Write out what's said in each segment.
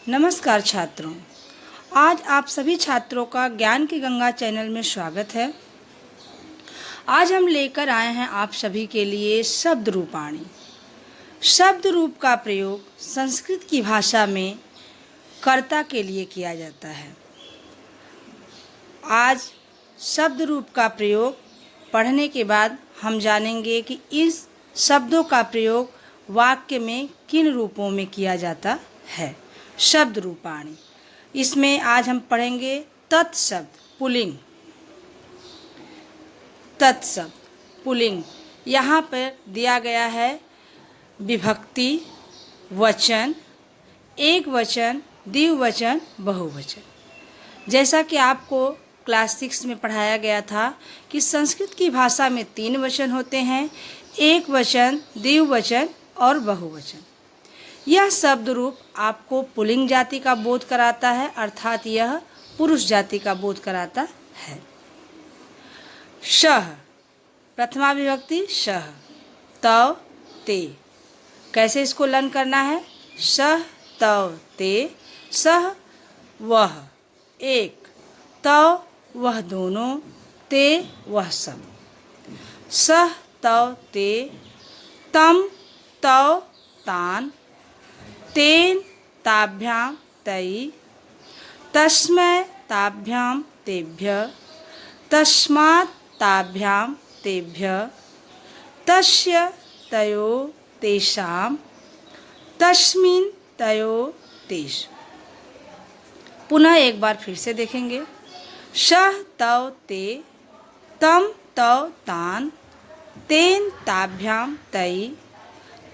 नमस्कार छात्रों, आज आप सभी छात्रों का ज्ञान की गंगा चैनल में स्वागत है। आज हम लेकर आए हैं आप सभी के लिए शब्द रूपाणी। शब्द रूप का प्रयोग संस्कृत की भाषा में कर्ता के लिए किया जाता है। आज शब्द रूप का प्रयोग पढ़ने के बाद हम जानेंगे कि इस शब्दों का प्रयोग वाक्य में किन रूपों में किया जाता है। शब्द रूपाणी, इसमें आज हम पढ़ेंगे तत्शब्द पुल्लिंग। तत्शब्द पुल्लिंग, यहाँ पर दिया गया है विभक्ति, वचन, एक वचन, द्विवचन, बहुवचन। जैसा कि आपको क्लास 6 में पढ़ाया गया था कि संस्कृत की भाषा में 3 वचन होते हैं, एक वचन, द्विवचन और बहुवचन। यह शब्द रूप आपको पुल्लिंग जाति का बोध कराता है, अर्थात यह पुरुष जाति का बोध कराता है। शह, प्रथमा विभक्ति शह, तव ते। कैसे इसको लर्न करना है? शह तव ते, सह वह एक, तव वह दोनों, ते वह सब। सह तव ते, तम तव तान, तेन ताभ्यां तई, तस्मै ताभ्यां तेभ्यः, तस्मात् ताभ्यां तेभ्यः, तस्य तयो तेषां, तस्मिन् तयो तेषु। पुनः एक बार फिर से देखेंगे। शह तव ते, तम तव तान, तेन ताभ्यां तई,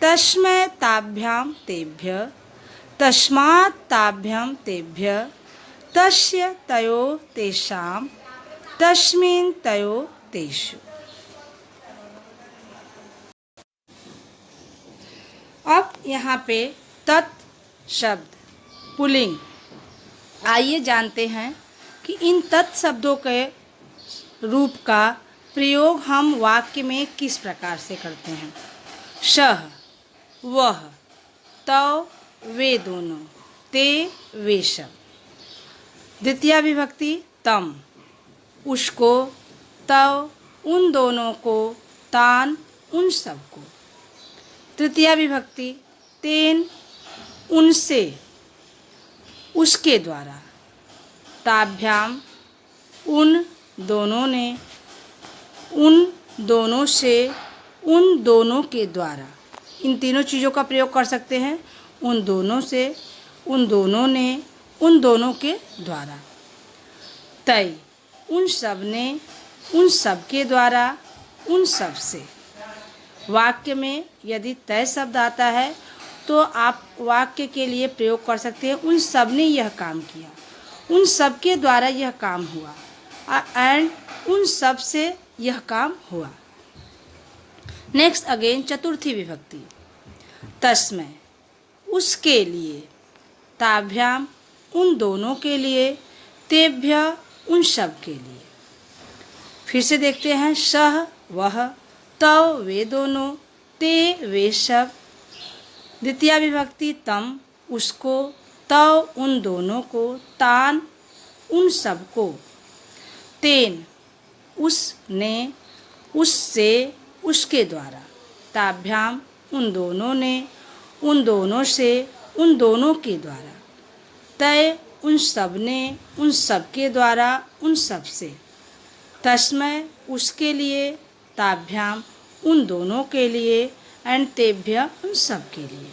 तस्मै ताभ्यां तेभ्यः, तस्मात् ताभ्यां तेभ्यः, तस्य तयो तेषां, तस्मिन् तयो तेषु। अब यहाँ पे तत् शब्द पुल्लिंग, आइए जानते हैं कि इन तत् शब्दों के रूप का प्रयोग हम वाक्य में किस प्रकार से करते हैं। शह वह, तव वे दोनों, ते वे सब। द्वितीया विभक्ति तम उसको, तव उन दोनों को, तान उन सब को। तृतीया विभक्ति तेन उनसे, उसके द्वारा। ताभ्याम उन दोनों ने, उन दोनों से, उन दोनों के द्वारा। इन तीनों चीज़ों का प्रयोग कर सकते हैं। उन दोनों से, उन दोनों ने, उन दोनों के द्वारा। तय उन सब ने, उन सब के द्वारा, उन सब से। वाक्य में यदि तय शब्द आता है तो आप वाक्य के लिए प्रयोग कर सकते हैं उन सब ने यह काम किया, उन सब के द्वारा यह काम हुआ, एंड उन सब से यह काम हुआ। नेक्स्ट अगेन चतुर्थी विभक्ति तस्मै उसके लिए, ताभ्याम उन दोनों के लिए, तेभ्य उन सब के लिए। फिर से देखते हैं। शह वह, तव वे दोनों, ते वे सब। द्वितीया विभक्ति तम उसको, तव उन दोनों को, तान उन सब को, तेन उसने, उससे, उसके द्वारा। ताभ्याम उन दोनों ने, उन दोनों से, उन दोनों के द्वारा। तय उन सब ने, उन सब के द्वारा, उन सब से। तस्मै उसके लिए, ताभ्याम उन दोनों के लिए, एंड तेभ्य उन सब के लिए।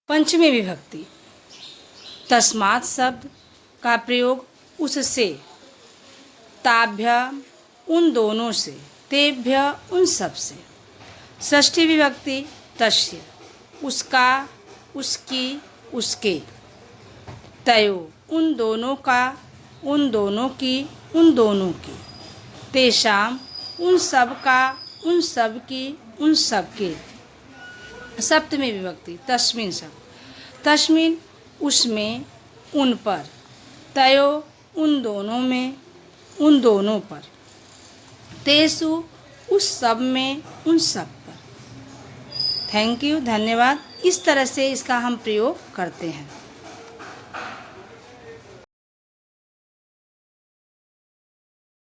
पंचमी विभक्ति तस्मात् शब्द का प्रयोग उससे, ताभ्याम उन दोनों से, तेभ्य उन सब से। षष्ठी विभक्ति तस्य उसका, उसकी, उसके। तयो उन दोनों का, उन दोनों की, उन दोनों की। तेषाम उन सब का, उन सब की, उन सब के। सप्तमी विभक्ति तस्मिन् शब्द तस्मिन् उसमें, उन पर। तयो उन दोनों में, उन दोनों पर। तेषु उस सब में, उन सब पर। थैंक यू, धन्यवाद। इस तरह से इसका हम प्रयोग करते हैं।